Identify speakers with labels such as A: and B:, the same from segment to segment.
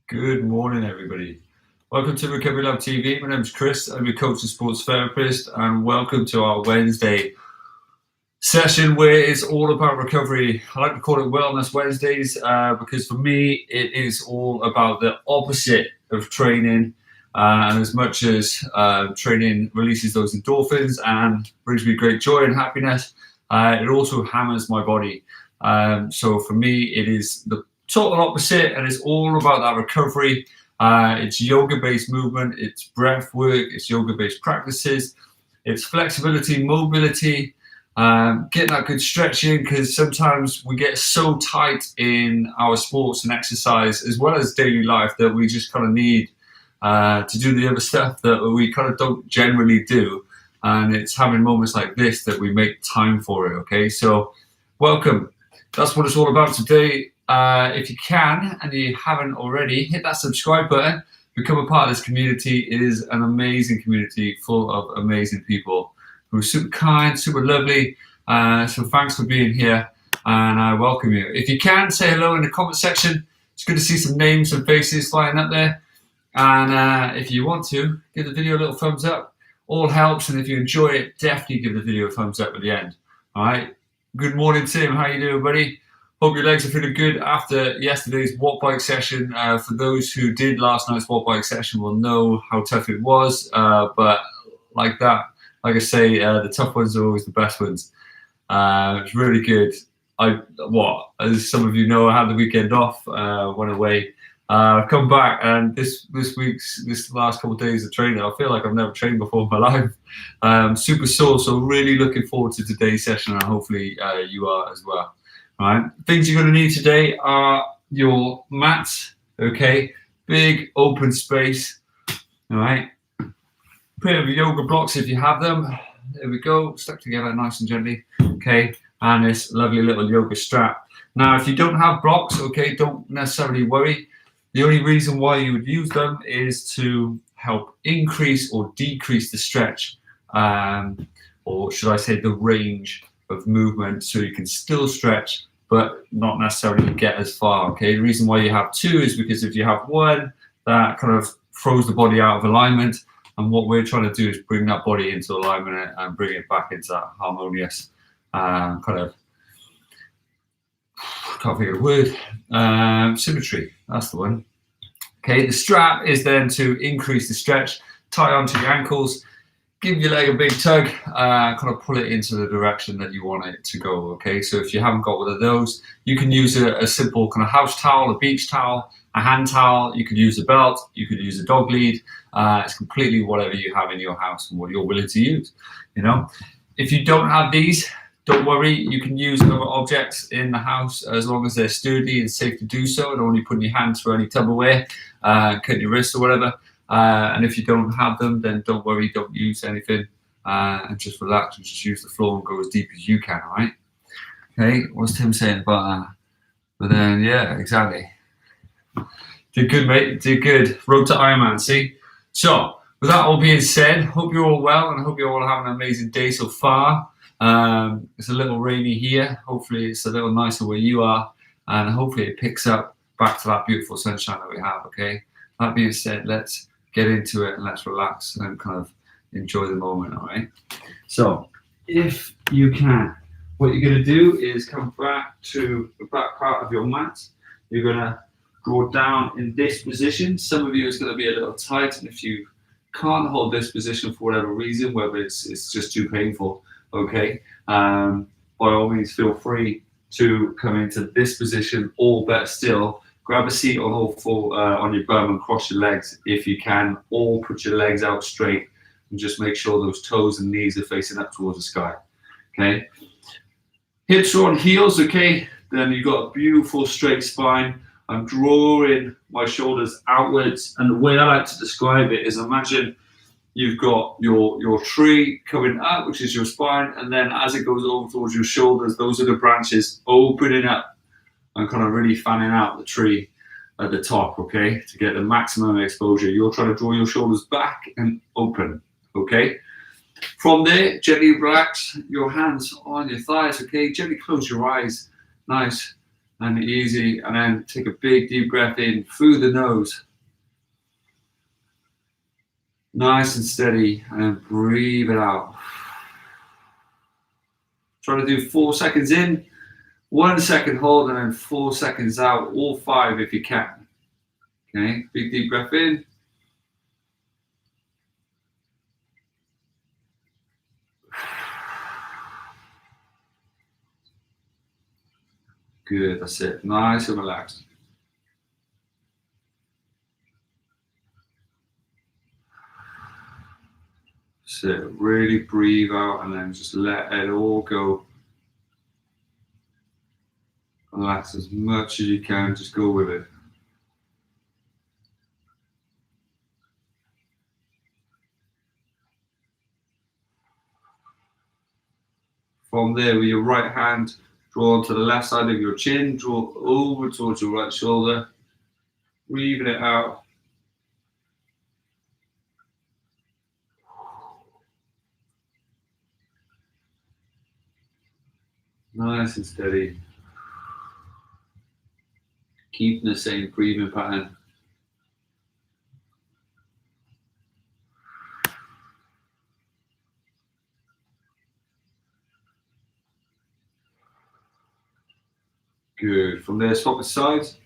A: Good morning, everybody. Welcome to Recovery Lab TV. My name is Chris. I'm your coach and sports therapist, and welcome to our Wednesday session where it's all about recovery. I like to call it Wellness Wednesdays because for me, it is all about the opposite of training. And as much as training releases those endorphins and brings me great joy and happiness, it also hammers my body. So for me, it is the total opposite, and it's all about that recovery. It's yoga-based movement, it's breath work, it's yoga-based practices, it's flexibility, mobility, getting that good stretch in, because sometimes we get so tight in our sports and exercise as well as daily life that we just kind of need to do the other stuff that we kind of don't generally do. And it's having moments like this that we make time for it. Okay, so welcome. That's what it's all about today. If you can, and you haven't already, hit that subscribe button, become a part of this community. It is an amazing community full of amazing people who are super kind, super lovely. So thanks for being here, and I welcome you. If you can, say hello in the comment section. It's good to see some names and faces flying up there. And if you want to, give the video a little thumbs up. All helps, and if you enjoy it, definitely give the video a thumbs up at the end. All right. Good morning, Tim. How you doing, buddy? Hope your legs are feeling good after yesterday's watt bike session. For those who did last night's watt bike session will know how tough it was. But like I say, the tough ones are always the best ones. It's really good. As some of you know, I had the weekend off, went away. I've come back, and this last couple of days of training, I feel like I've never trained before in my life. Super sore, so really looking forward to today's session, and hopefully you are as well. All right, things you're going to need today are your mats, okay, big open space, all right, pair of yoga blocks if you have them, there we go, stuck together nice and gently, okay, and this lovely little yoga strap. Now, if you don't have blocks, okay, don't necessarily worry. The only reason why you would use them is to help increase or decrease the stretch, or should I say the range of movement, so you can still stretch but not necessarily get as far. Okay, the reason why you have two is because if you have one, that kind of throws the body out of alignment, and what we're trying to do is bring that body into alignment and bring it back into that harmonious kind of, can't think of the word, symmetry. That's the one. Okay, the strap is then to increase the stretch, tie onto your ankles, give your leg a big tug, kind of pull it into the direction that you want it to go, okay? So if you haven't got one of those, you can use a simple kind of house towel, a beach towel, a hand towel, you could use a belt, you could use a dog lead. It's completely whatever you have in your house and what you're willing to use, you know? If you don't have these, don't worry, you can use other objects in the house as long as they're sturdy and safe to do so, and only putting your hands through any Tupperware, cut your wrist or whatever. And if you don't have them, then don't worry, don't use anything, and just relax and just use the floor and go as deep as you can, all right? Okay, what's Tim saying about that? But then, yeah, exactly. Did good, mate, did good. Road to Ironman, see? So, with that all being said, hope you're all well, and I hope you're all having an amazing day so far. It's a little rainy here. Hopefully it's a little nicer where you are, and hopefully it picks up back to that beautiful sunshine that we have, okay? That being said, let's get into it and let's relax and kind of enjoy the moment, all right? So, if you can, what you're going to do is come back to the back part of your mat. You're going to go down in this position. Some of you it's going to be a little tight, and if you can't hold this position for whatever reason, whether it's just too painful, okay, by all means feel free to come into this position, or better still, grab a seat on all four on your bum and cross your legs if you can, or put your legs out straight and just make sure those toes and knees are facing up towards the sky, okay? Hips are on heels, okay? Then you've got a beautiful straight spine. I'm drawing my shoulders outwards, and the way I like to describe it is, imagine you've got your tree coming up, which is your spine, and then as it goes over towards your shoulders, those are the branches opening up and kind of really fanning out the tree at the top, okay, to get the maximum exposure. You're trying to draw your shoulders back and open, okay? From there, gently relax your hands on your thighs, okay? Gently close your eyes. Nice, and easy, and then take a big deep breath in through the nose. Nice and steady, and then breathe it out. Try to do 4 seconds in, 1 second hold, and then 4 seconds out, all 5 if you can. Okay, big deep breath in. Good, that's it. Nice and relaxed. So really breathe out and then just let it all go. Relax as much as you can, just go with it. From there, with your right hand, draw onto the left side of your chin, draw over towards your right shoulder, breathing it out. Nice and steady. Keeping the same breathing pattern. Good. From there, swap the sides.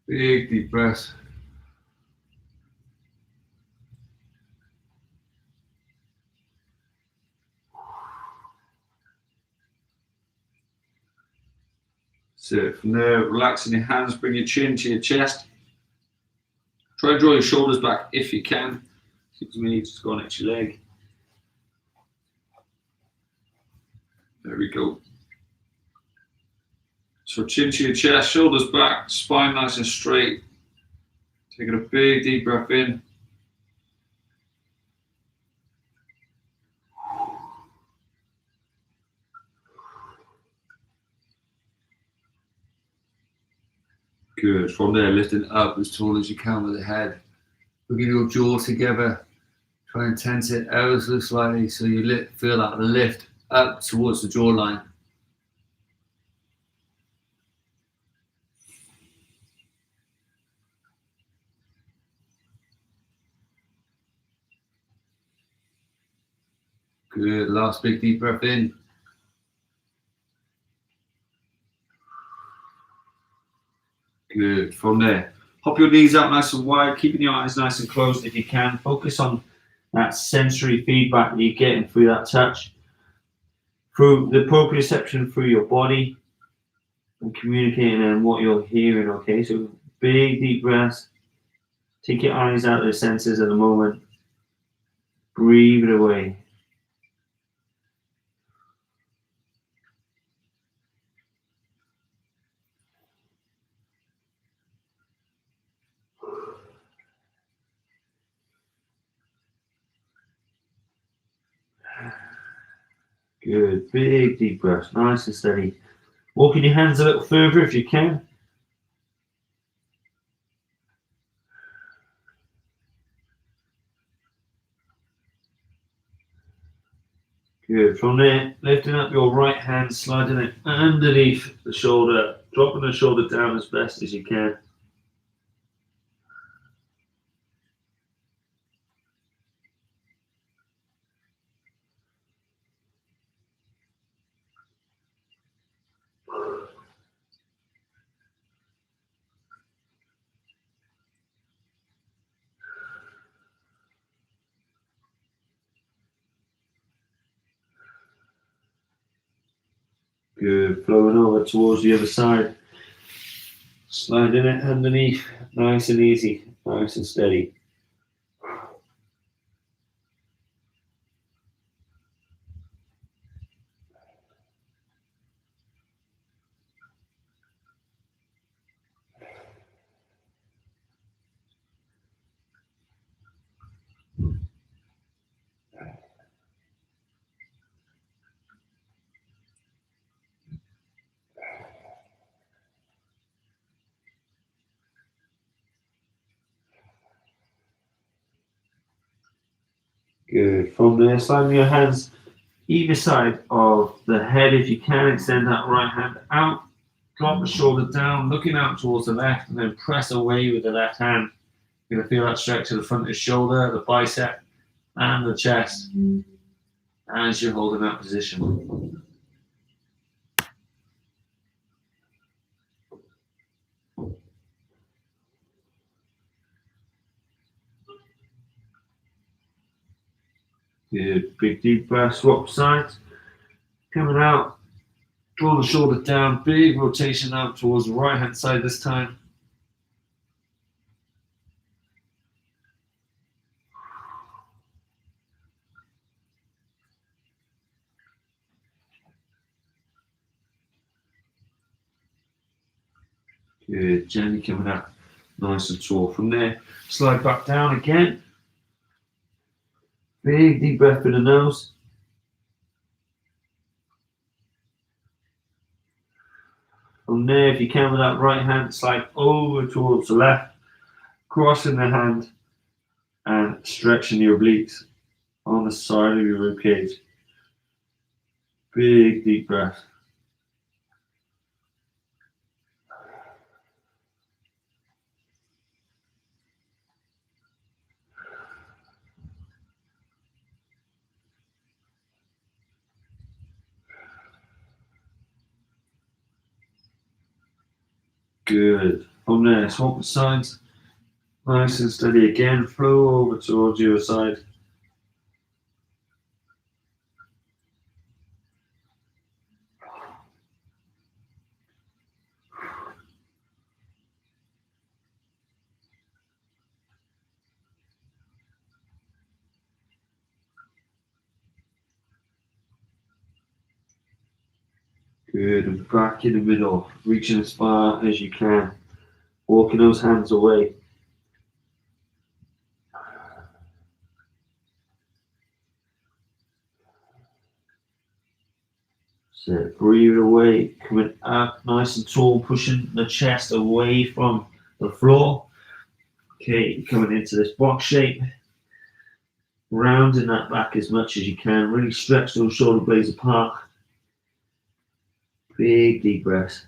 A: Big deep breath. So from there, relaxing your hands, bring your chin to your chest. Try and draw your shoulders back if you can. Excuse me, just go next to your leg. There we go. So chin to your chest, shoulders back, spine nice and straight. Taking a big deep breath in. Good. From there, lifting up as tall as you can with the head. Bringing your jaw together. Try and tense it ever so slightly so you feel that lift up towards the jawline. Good. Last big deep breath in. Good. From there, hop your knees out nice and wide, keeping your eyes nice and closed if you can. Focus on that sensory feedback that you're getting through that touch, through the proprioception through your body, and communicating and what you're hearing. Okay, so big deep breaths. Take your eyes out of the senses at the moment. Breathe it away. Good. Big deep breaths. Nice and steady. Walking your hands a little further if you can. Good. From there, lifting up your right hand, sliding it underneath the shoulder, dropping the shoulder down as best as you can. Good. Flowing over towards the other side. Sliding it underneath, nice and easy, nice and steady. Good. From there, sliding your hands either side of the head if you can. Extend that right hand out, drop the shoulder down, looking out towards the left, and then press away with the left hand. You're going to feel that stretch to the front of the shoulder, the bicep, and the chest as you're holding that position. Good, big deep breath, swap sides. Coming out, draw the shoulder down, big rotation out towards the right hand side this time. Good, gently coming out, nice and tall. From there, slide back down again. Big deep breath through the nose. From there, if you can with that right hand, slide over towards the left, crossing the hand and stretching your obliques on the side of your ribcage. Big deep breath. Good. From there, swap the sides. Nice and steady again. Flow over towards your side. Good. And back in the middle. Reaching as far as you can. Walking those hands away. So breathe away, coming up nice and tall, pushing the chest away from the floor. Okay, coming into this box shape. Rounding that back as much as you can. Really stretch those shoulder blades apart. Big deep breaths.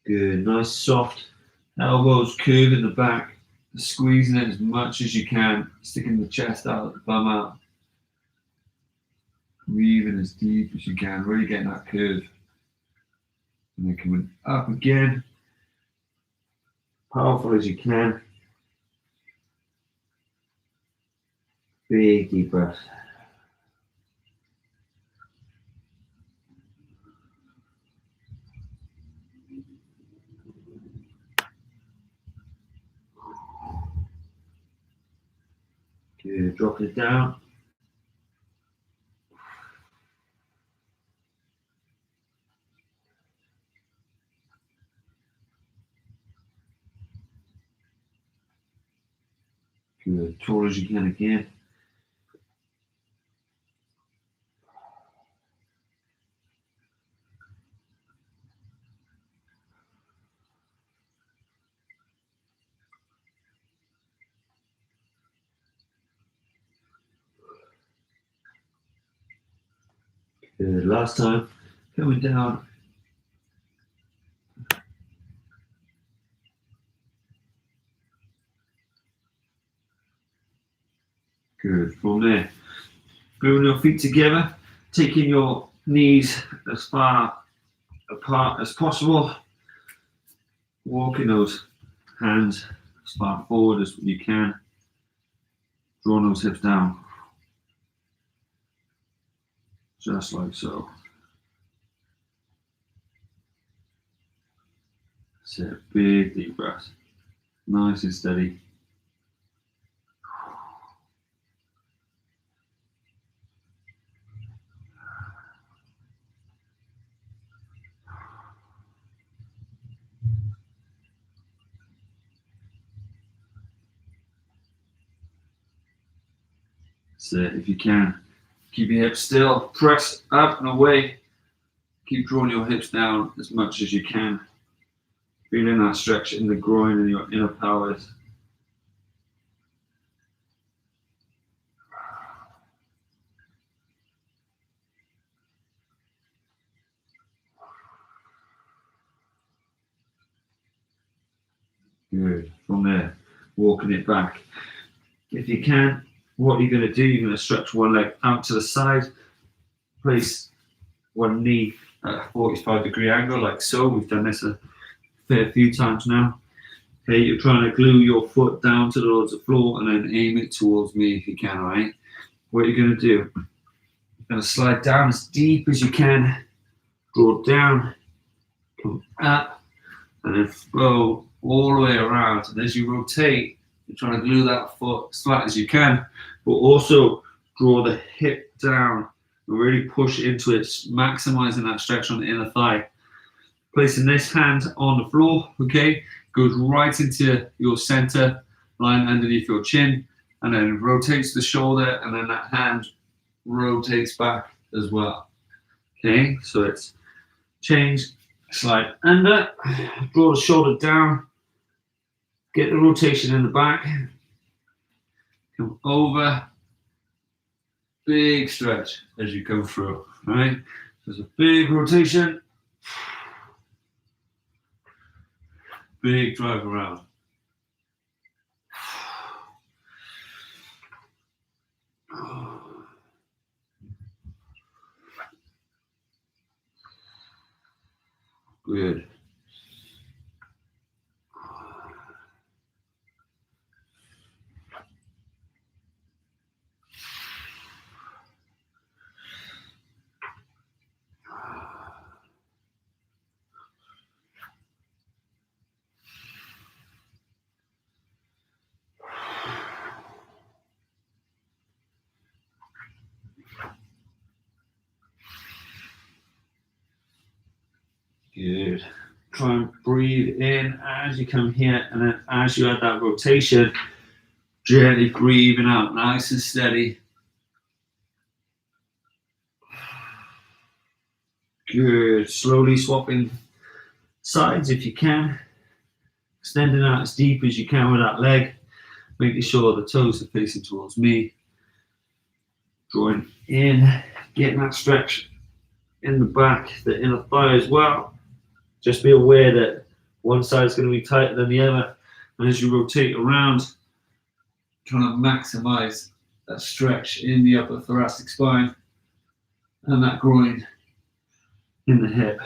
A: Good, nice soft elbows curving the back, squeezing it as much as you can, sticking the chest out, the bum out. Breathing as deep as you can, really getting that curve. And then coming up again, powerful as you can. Big deep breath. Good, dropping it down. Good, tall as you can again. Good, last time, coming down. Good, from there, gluing your feet together, taking your knees as far apart as possible, walking those hands as far forward as you can, drawing those hips down, just like so. Set big deep breaths, nice and steady. So if you can, keep your hips still, press up and away. Keep drawing your hips down as much as you can. Feeling that stretch in the groin and your inner pelvis. Good. From there, walking it back. If you can, what you're going to do, you're going to stretch one leg out to the side, place one knee at a 45-degree angle, like so. We've done this a fair few times now. Okay, you're trying to glue your foot down towards the floor and then aim it towards me if you can, all right? What you're going to do, you're going to slide down as deep as you can, draw down, come up, and then flow all the way around. And as you rotate, you're trying to glue that foot as flat as you can, but also draw the hip down and really push into it, maximizing that stretch on the inner thigh. Placing this hand on the floor, okay, goes right into your center line underneath your chin, and then rotates the shoulder, and then that hand rotates back as well. Okay, so it's change, slide under, draw the shoulder down, get the rotation in the back, come over, big stretch as you come through, right? There's a big rotation, big drive around. Good. Good. Try and breathe in as you come here, and then as you add that rotation, gently breathing out, nice and steady. Good. Slowly swapping sides if you can. Extending out as deep as you can with that leg, making sure the toes are facing towards me. Drawing in, getting that stretch in the back, the inner thigh as well. Just be aware that one side is going to be tighter than the other, and as you rotate around, trying to maximize that stretch in the upper thoracic spine and that groin in the hip.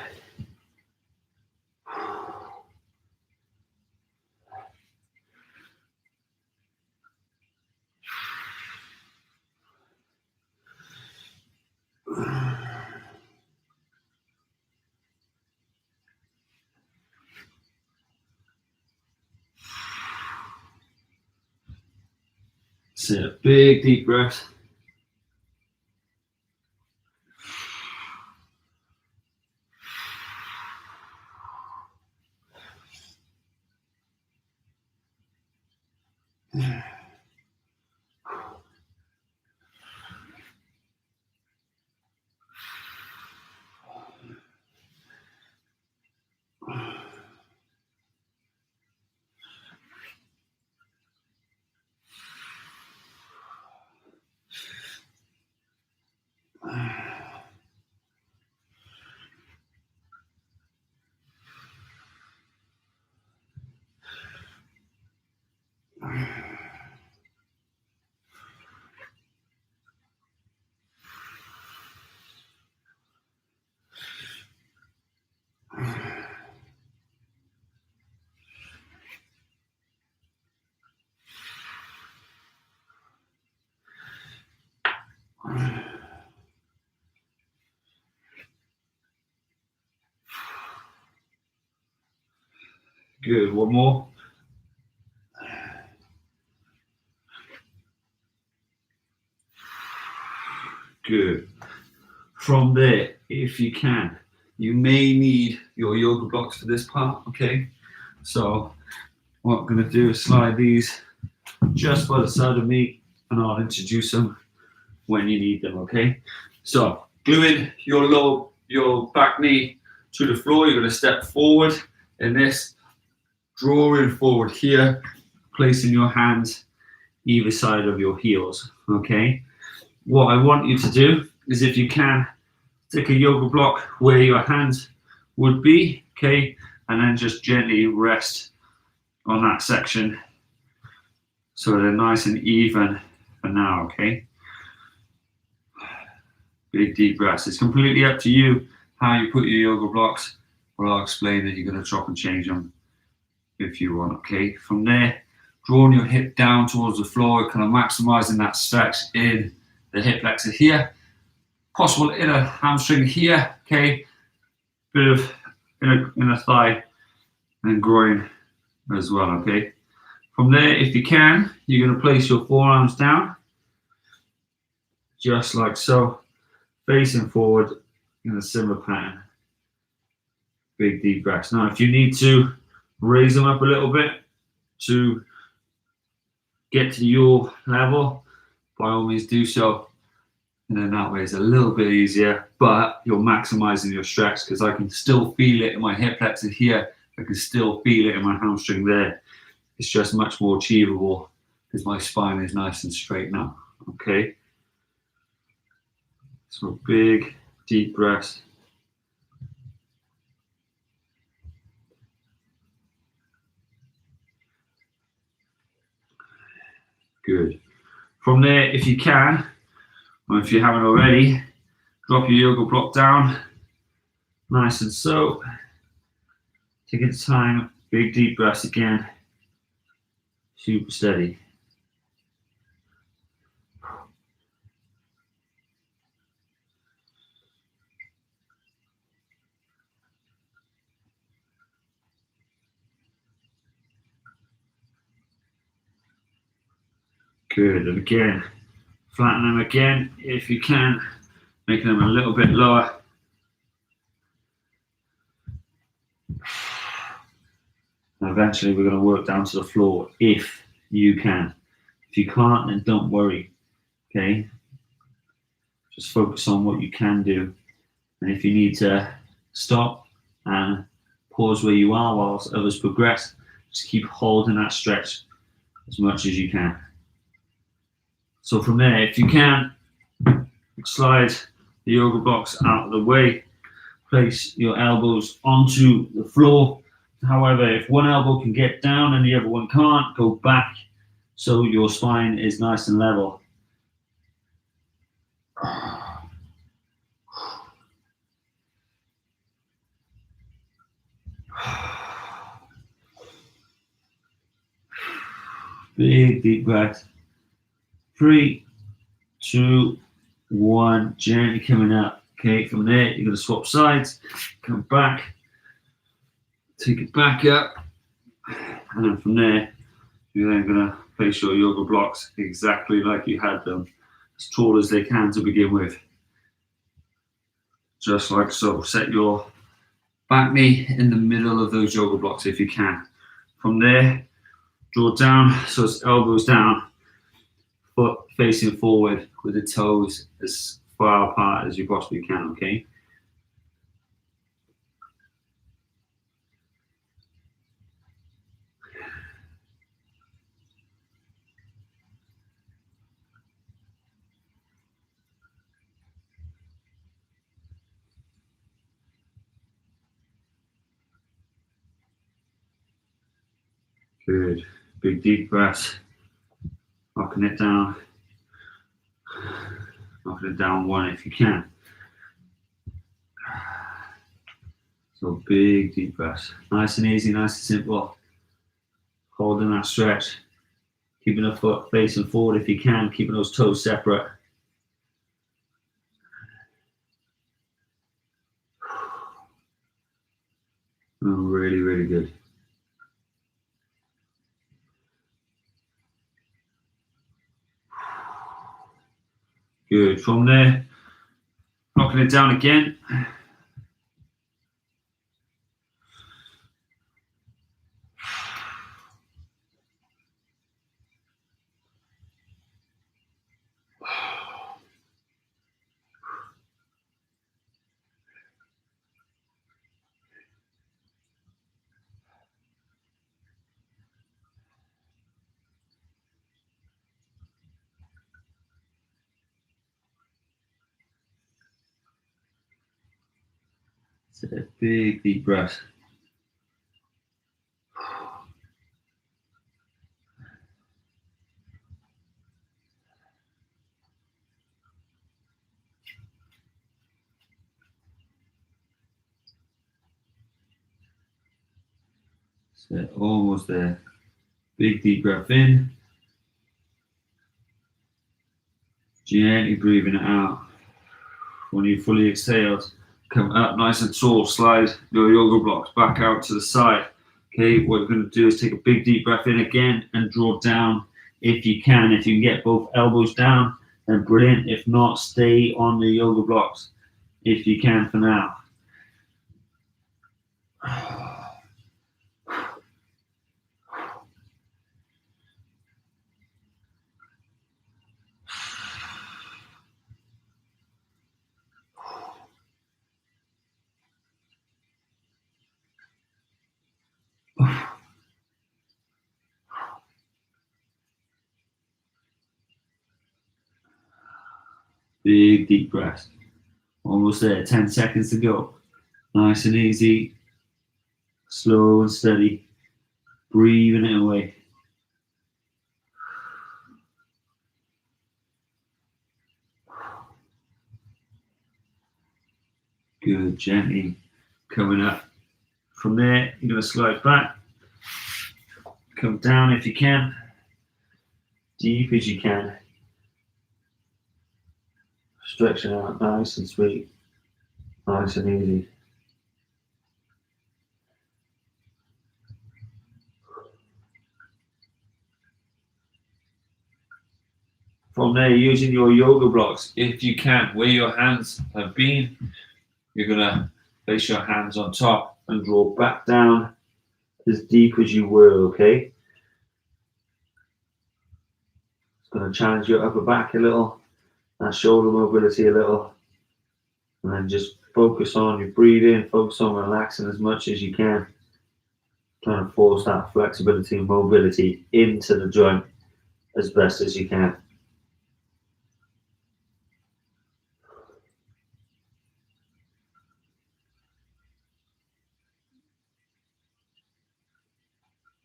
A: Sit a big deep breath. Good, one more. Good. From there, if you can, you may need your yoga blocks for this part, okay? So what I'm going to do is slide these just by the side of me, and I'll introduce them when you need them, okay? So gluing your back knee to the floor, you're going to step forward in this, drawing forward here, placing your hands either side of your heels, okay? What I want you to do is, if you can, take a yoga block where your hands would be, okay? And then just gently rest on that section so they're nice and even for now, okay? Big deep breaths. It's completely up to you how you put your yoga blocks, but I'll explain that you're going to chop and change them if you want, okay? From there, drawing your hip down towards the floor, kind of maximizing that stretch in the hip flexor here. Possible inner hamstring here, okay? Bit of inner thigh and groin as well, okay? From there, if you can, you're going to place your forearms down, just like so, facing forward in a similar pattern. Big deep breaths. Now, if you need to raise them up a little bit to get to your level, by all means do so. And then that way it's a little bit easier, but you're maximizing your stretch, because I can still feel it in my hip flexor here. I can still feel it in my hamstring there. It's just much more achievable because my spine is nice and straight now, okay? So big, deep breaths. Good. From there, if you can, or if you haven't already, drop your yoga block down, nice and so. Take your time, big deep breaths again. Super steady. Good, and again, flatten them again if you can, making them a little bit lower. And eventually we're going to work down to the floor if you can. If you can't, then don't worry, okay? Just focus on what you can do. And if you need to stop and pause where you are whilst others progress, just keep holding that stretch as much as you can. So from there, if you can, slide the yoga blocks out of the way, place your elbows onto the floor. However, if one elbow can get down and the other one can't, go back so your spine is nice and level. Big deep breath. 3, 2, 1. Gently coming up. Okay, from there you're going to swap sides, come back, take it back up, and then from there you're then going to place your yoga blocks exactly like you had them, as tall as they can to begin with. Just like so. Set your back knee in the middle of those yoga blocks if you can. From there, draw down so it's elbows down, foot facing forward with the toes as far apart as you possibly can, okay? Good. Big deep breaths. Knocking it down. Knocking it down 1 if you can. So big deep breaths. Nice and easy, nice and simple. Holding that stretch. Keeping the foot facing forward if you can. Keeping those toes separate. Oh, really, really good. Good. From there, knocking it down again. Take a big deep breath. So almost there. Big deep breath in. Gently breathing it out. When you fully exhaled, come up nice and tall. Slide your yoga blocks back out to the side. Okay, what you're going to do is take a big deep breath in again and draw down if you can. If you can get both elbows down, then brilliant. If not, stay on the yoga blocks if you can for now. Big deep breath. Almost there, 10 seconds to go. Nice and easy, slow and steady, breathing it away. Good, gently coming up. From there, you're going to slide back, come down if you can, deep as you can. Stretching out nice and sweet, nice and easy. From there, using your yoga blocks, if you can, where your hands have been, you're going to place your hands on top and draw back down as deep as you were, okay? It's going to challenge your upper back a little, that shoulder mobility a little, and then just focus on your breathing, focus on relaxing as much as you can, trying to force that flexibility and mobility into the joint as best as you can.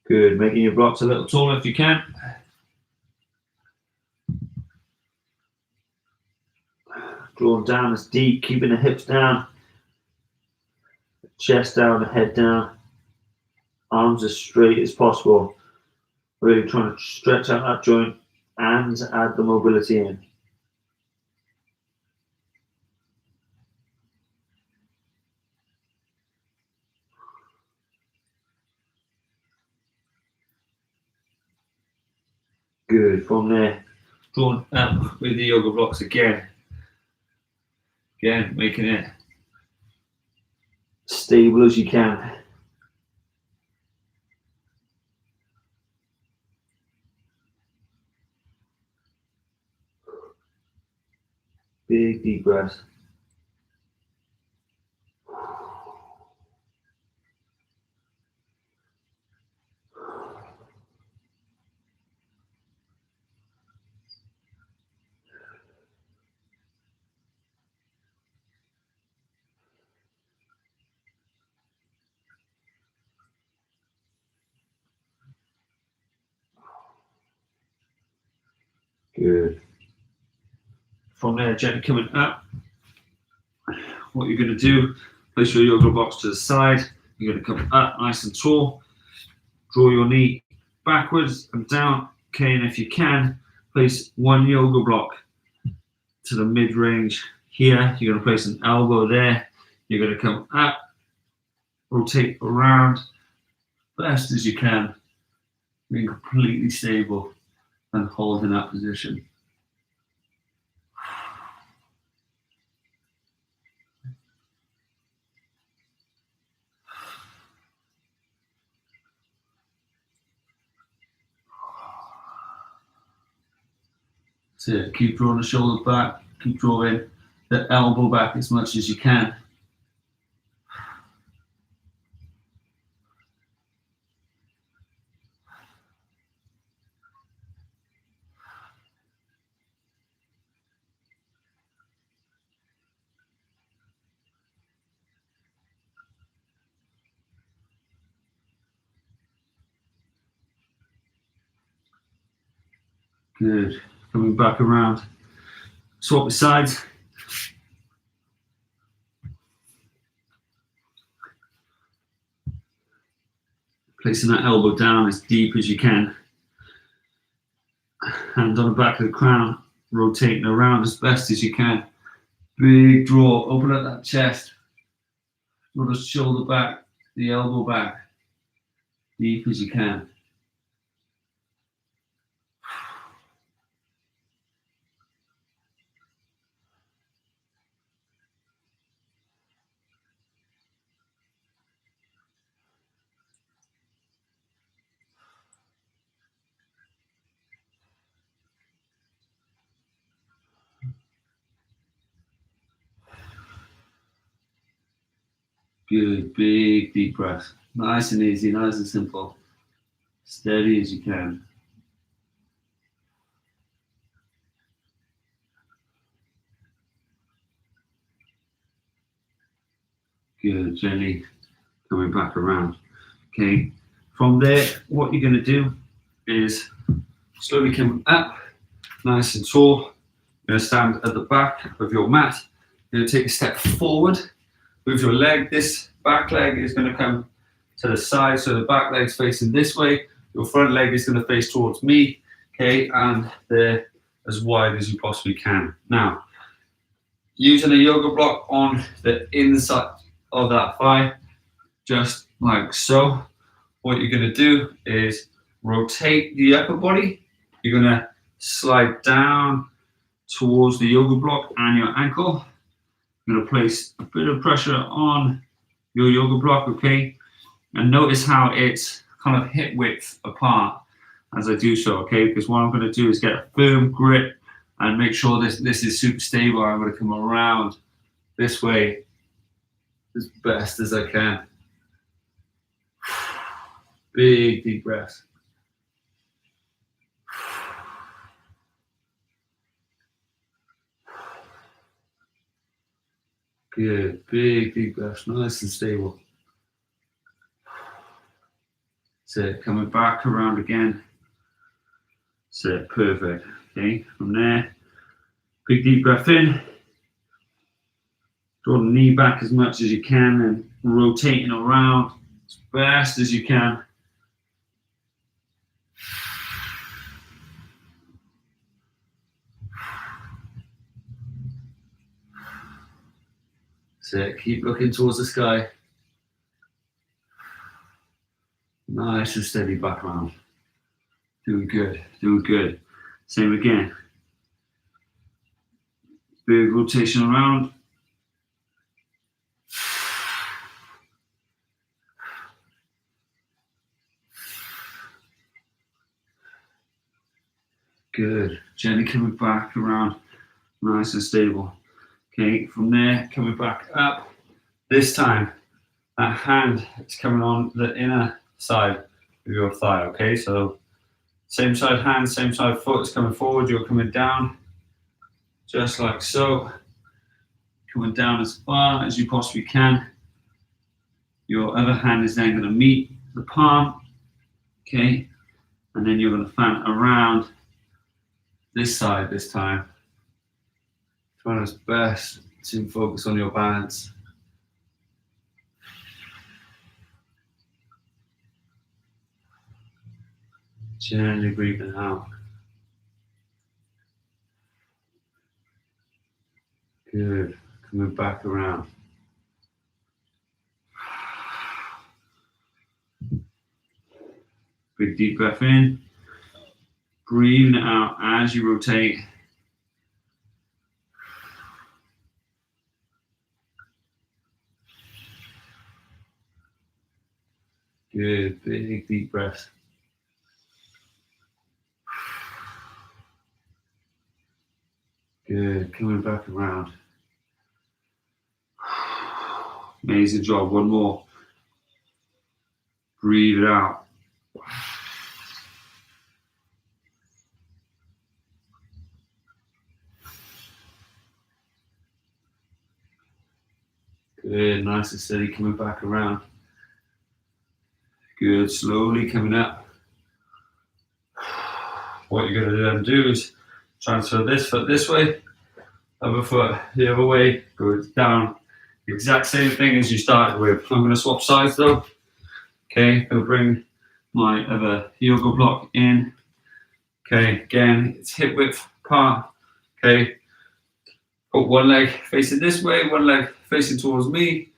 A: Good, making your blocks a little taller if you can. Drawing down as deep, keeping the hips down, chest down, the head down, arms as straight as possible. Really trying to stretch out that joint and add the mobility in. Good, from there, drawing up with the yoga blocks again. Again, making it stable as you can. Big deep breaths. Good. From there, gently coming up. What you're going to do, place your yoga blocks to the side. You're going to come up nice and tall. Draw your knee backwards and down. Okay, and if you can, place one yoga block to the mid-range here. You're going to place an elbow there. You're going to come up, rotate around best as you can, being completely stable and holding that position. So keep drawing the shoulders back, keep drawing the elbow back as much as you can. Good. Coming back around. Swap the sides. Placing that elbow down as deep as you can. Hand on the back of the crown. Rotating around as best as you can. Big draw. Open up that chest. Draw the shoulder back. The elbow back. Deep as you can. Good, big deep breath. Nice and easy, nice and simple. Steady as you can. Good, gently coming back around. Okay, from there, what you're going to do is slowly come up, nice and tall. You're going to stand at the back of your mat. You're going to take a step forward. Move your leg. This back leg is going to come to the side, so the back leg's facing this way. Your front leg is going to face towards me, okay, and they're as wide as you possibly can. Now, using a yoga block on the inside of that thigh, just like so. What you're going to do is rotate the upper body. You're going to slide down towards the yoga block and your ankle. You're going to place a bit of pressure on your yoga block, okay? And notice how it's kind of hip width apart as I do so, okay? Because what I'm going to do is get a firm grip and make sure this is super stable. I'm going to come around this way as best as I can. Big deep breath. Good, big deep breath, nice and stable. That's it, coming back around again. That's it, perfect. Okay, from there, big deep breath in. Draw the knee back as much as you can and rotating around as fast as you can. That's it, keep looking towards the sky. Nice and steady back around. Doing good, doing good. Same again. Big rotation around. Good. Gently coming back around. Nice and stable. Okay, from there, coming back up. This time, that hand is coming on the inner side of your thigh, okay? So, same side hand, same side foot is coming forward. You're coming down, just like so. Coming down as far as you possibly can. Your other hand is then going to meet the palm, okay? And then you're going to fan around this side this time. Trying as best to focus on your balance. Gently breathing out. Good. Coming back around. Big deep breath in. Breathing it out as you rotate. Good. Big deep breath. Good. Coming back around. Amazing job. One more. Breathe it out. Good. Nice and steady. Coming back around. Good. Slowly coming up. what you're going to then do is transfer this foot this way, other foot the other way, go down. The exact same thing as you started with. I'm going to swap sides though. Okay, I'll bring my other yoga block in. Okay, again, it's hip width apart. Okay, put one leg facing this way, one leg facing towards me,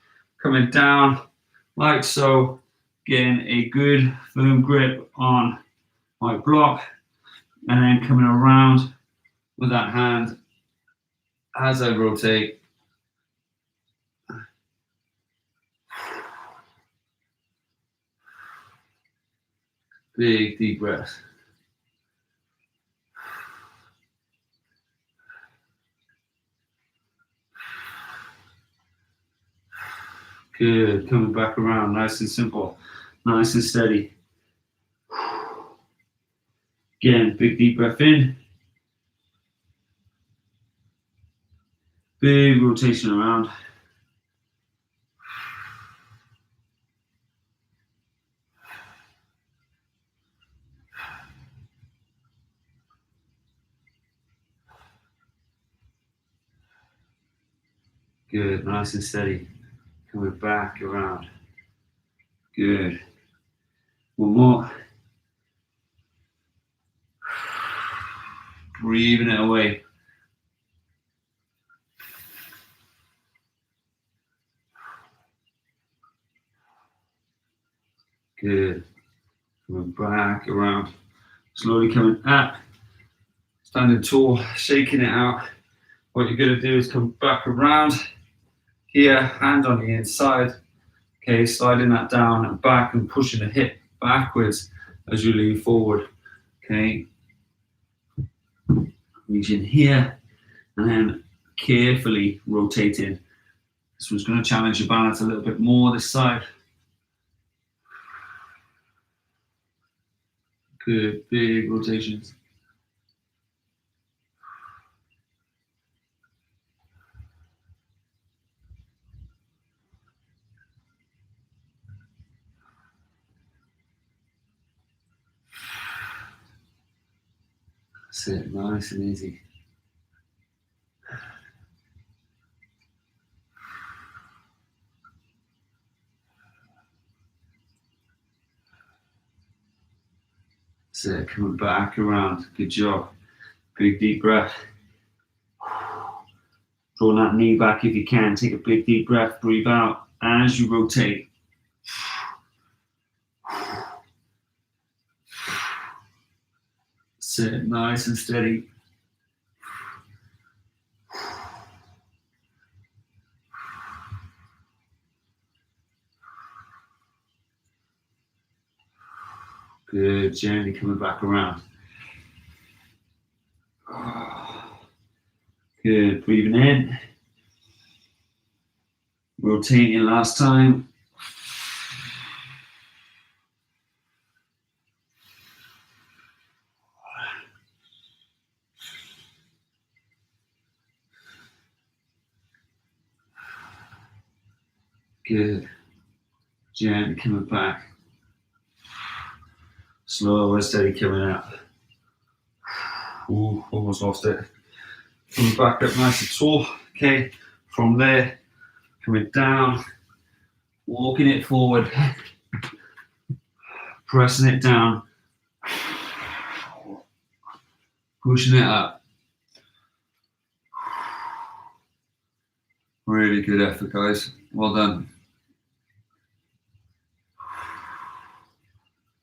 A: coming down like so. Getting a good firm grip on my block, and then coming around with that hand as I rotate. Big deep breath. Good, coming back around, nice and simple, nice and steady. Again, big deep breath in. Big rotation around. Good, nice and steady. Coming back around. Good. One more. Breathing it away. Good. Coming back around. Slowly coming up. Standing tall, shaking it out. What you're going to do is come back around. Here, hand on the inside. Okay, sliding that down and back and pushing the hip backwards as you lean forward. Okay. Reaching here and then carefully rotating. This one's going to challenge your balance a little bit more this side. Good, big rotations. That's it, nice and easy. That's it, coming back around. Good job. Big deep breath. Draw that knee back if you can. Take a big deep breath. Breathe out as you rotate. That's it, nice and steady. Good, gently coming back around. Good, breathing in. Rotating last time. Good. Gently coming back. Slow and steady coming out. Ooh, almost lost it. Coming back up nice and tall. Okay, from there, coming down, walking it forward, pressing it down, pushing it up. Really good effort, guys. Well done.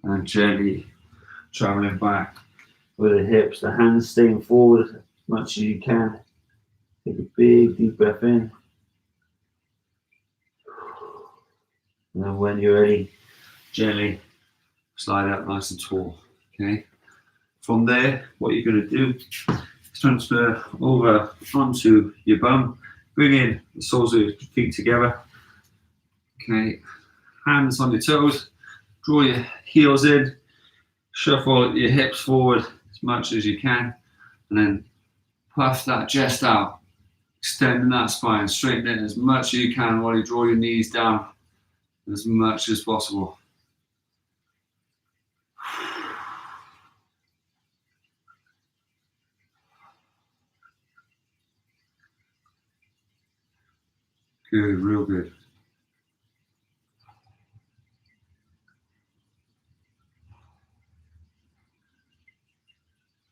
A: And gently traveling back with the hips, the hands staying forward as much as you can. Take a big deep breath in. And then when you're ready, gently slide out nice and tall. Okay. From there, what you're going to do is transfer over onto your bum. Bring in the soles of your feet together. Okay. Hands on your toes. Draw your heels in, shuffle your hips forward as much as you can, and then puff that chest out, extending that spine, straighten it as much as you can while you draw your knees down as much as possible. Good, real good.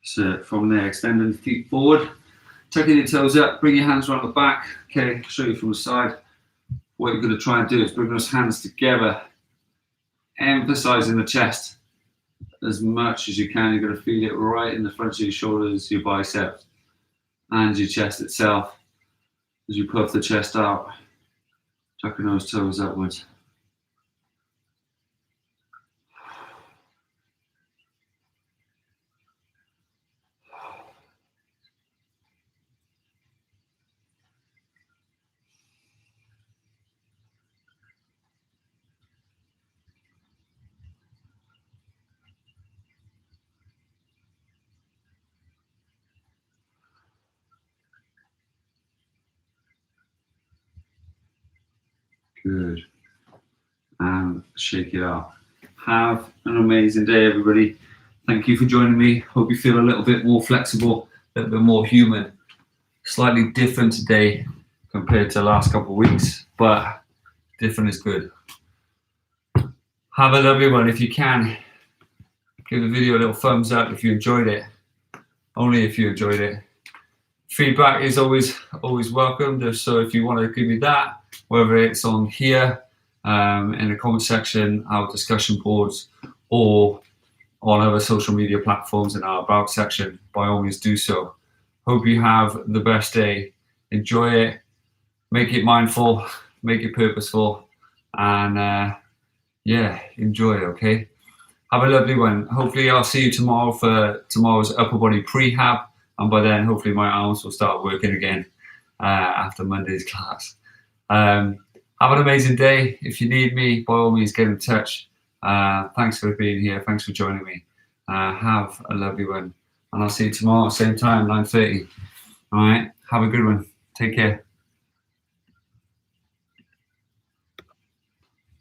A: So from there, extending the feet forward, tucking your toes up, bring your hands around the back. Okay, I'll show you from the side. What you're going to try and do is bring those hands together, emphasizing the chest as much as you can. You're going to feel it right in the front of your shoulders, your biceps, and your chest itself. As you puff the chest out, tucking those toes upwards. Good. And shake it out. Have an amazing day, everybody. Thank you for joining me. Hope you feel a little bit more flexible, a little bit more human. Slightly different today compared to the last couple of weeks, but different is good. Have a lovely one. If you can, give the video a little thumbs up if you enjoyed it. Only if you enjoyed it. Feedback is always welcome. So if you want to give me that, whether it's on here, in the comment section, our discussion boards, or on other social media platforms in our about section, by all means do so. Hope you have the best day. Enjoy it. Make it mindful. Make it purposeful. And yeah, enjoy, okay? Have a lovely one. Hopefully I'll see you tomorrow for tomorrow's upper body prehab. And by then, hopefully my arms will start working again after Monday's class. Have an amazing day. If you need me, by all means, get in touch. Thanks for being here. Thanks for joining me. Have a lovely one. And I'll see you tomorrow, same time, 9:30. All right. Have a good one. Take care.